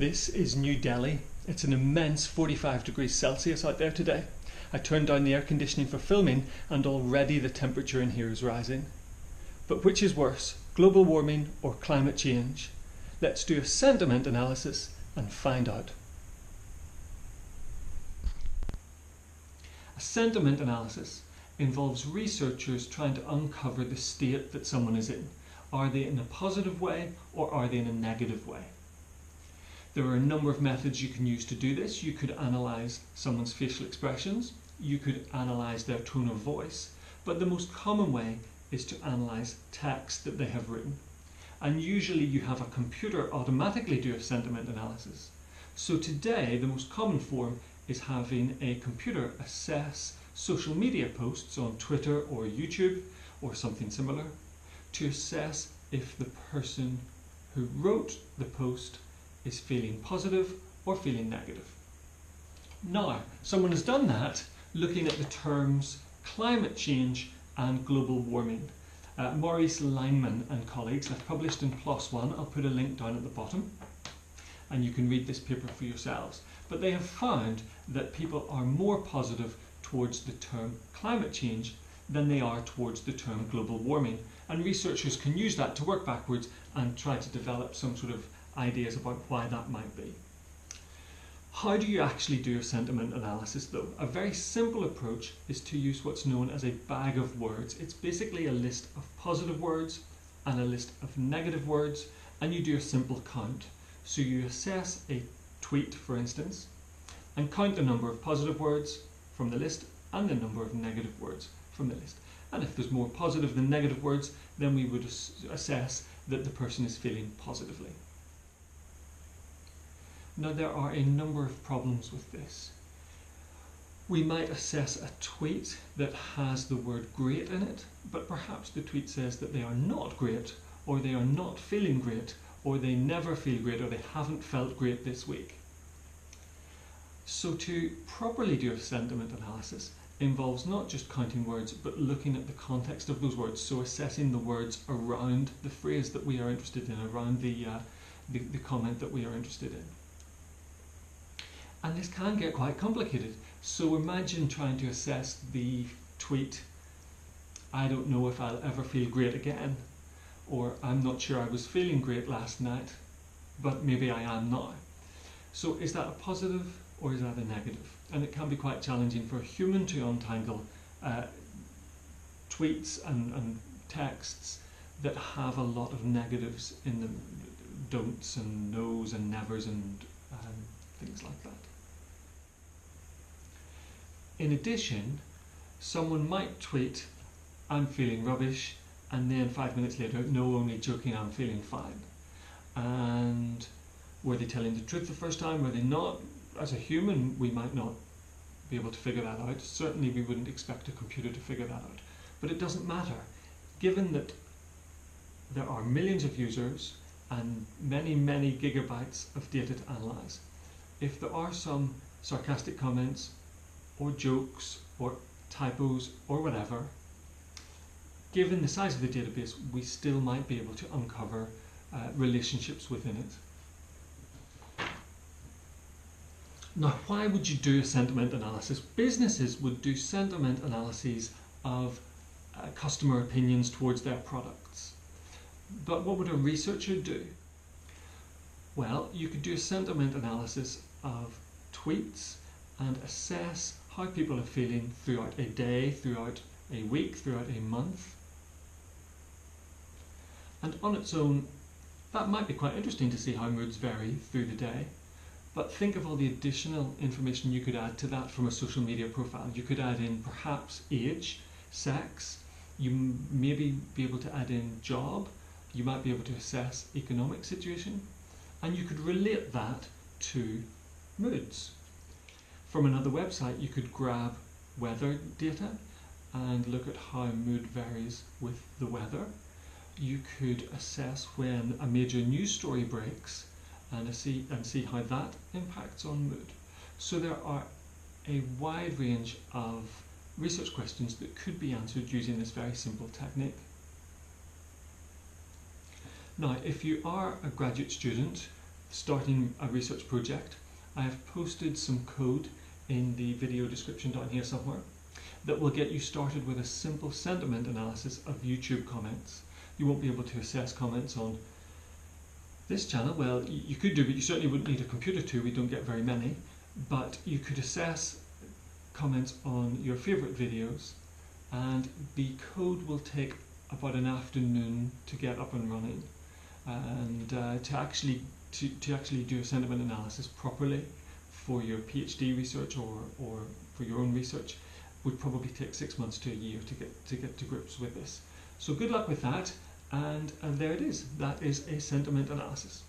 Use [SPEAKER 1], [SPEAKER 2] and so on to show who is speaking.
[SPEAKER 1] This is New Delhi. It's an immense 45 degrees Celsius out there today. I turned down the air conditioning for filming and already the temperature in here is rising. But which is worse, global warming or climate change? Let's do a sentiment analysis and find out. A sentiment analysis involves researchers trying to uncover the state that someone is in. Are they in a positive way or are they in a negative way? There are a number of methods you can use to do this. You could analyse someone's facial expressions, you could analyse their tone of voice, but the most common way is to analyse text that they have written. And usually you have a computer automatically do a sentiment analysis. So today the most common form is having a computer assess social media posts on Twitter or YouTube or something similar to assess if the person who wrote the post is feeling positive or feeling negative. Now, someone has done that looking at the terms climate change and global warming. Maurice Lineman and colleagues have published in PLOS ONE. I'll put a link down at the bottom and you can read this paper for yourselves. But they have found that people are more positive towards the term climate change than they are towards the term global warming. And researchers can use that to work backwards and try to develop some sort of ideas about why that might be. How do you actually do a sentiment analysis though? A very simple approach is to use what's known as a bag of words. It's basically a list of positive words and a list of negative words, and you do a simple count. So you assess a tweet, for instance, and count the number of positive words from the list and the number of negative words from the list. And if there's more positive than negative words, then we would assess that the person is feeling positively. Now there are a number of problems with this. We might assess a tweet that has the word great in it, but perhaps the tweet says that they are not great, or they are not feeling great, or they never feel great, or they haven't felt great this week. So to properly do a sentiment analysis involves not just counting words, but looking at the context of those words, so assessing the words around the phrase that we are interested in, around the comment that we are interested in. And this can get quite complicated. So imagine trying to assess the tweet, "I don't know if I'll ever feel great again," or "I'm not sure I was feeling great last night, but maybe I am now." So is that a positive or is that a negative? And it can be quite challenging for a human to untangle tweets and texts that have a lot of negatives in them, don'ts and no's and nevers and things like that. In addition, someone might tweet, "I'm feeling rubbish," and then 5 minutes later, "No, only joking, I'm feeling fine." And were they telling the truth the first time? Were they not? As a human, we might not be able to figure that out. Certainly we wouldn't expect a computer to figure that out. But it doesn't matter. Given that there are millions of users and many, many gigabytes of data to analyse, if there are some sarcastic comments or jokes or typos or whatever, given the size of the database, we still might be able to uncover relationships within it. Now, why would you do a sentiment analysis? Businesses would do sentiment analyses of customer opinions towards their products. But what would a researcher do? Well, you could do a sentiment analysis of tweets and assess how people are feeling throughout a day, throughout a week, throughout a month. And on its own, that might be quite interesting to see how moods vary through the day. But think of all the additional information you could add to that from a social media profile. You could add in perhaps age, sex, you maybe be able to add in job, you might be able to assess economic situation, and you could relate that to moods. From another website, you could grab weather data and look at how mood varies with the weather. You could assess when a major news story breaks and see how that impacts on mood. So there are a wide range of research questions that could be answered using this very simple technique. Now, if you are a graduate student starting a research project, I have posted some code in the video description down here somewhere that will get you started with a simple sentiment analysis of YouTube comments. You won't be able to assess comments on this channel. Well, you could do, but you certainly wouldn't need a computer to. We don't get very many. But you could assess comments on your favourite videos, and the code will take about an afternoon to get up and running, and to actually do a sentiment analysis properly for your PhD research or for your own research would probably take 6 months to a year to get to grips with this. So good luck with that, and there it is. That is a sentiment analysis.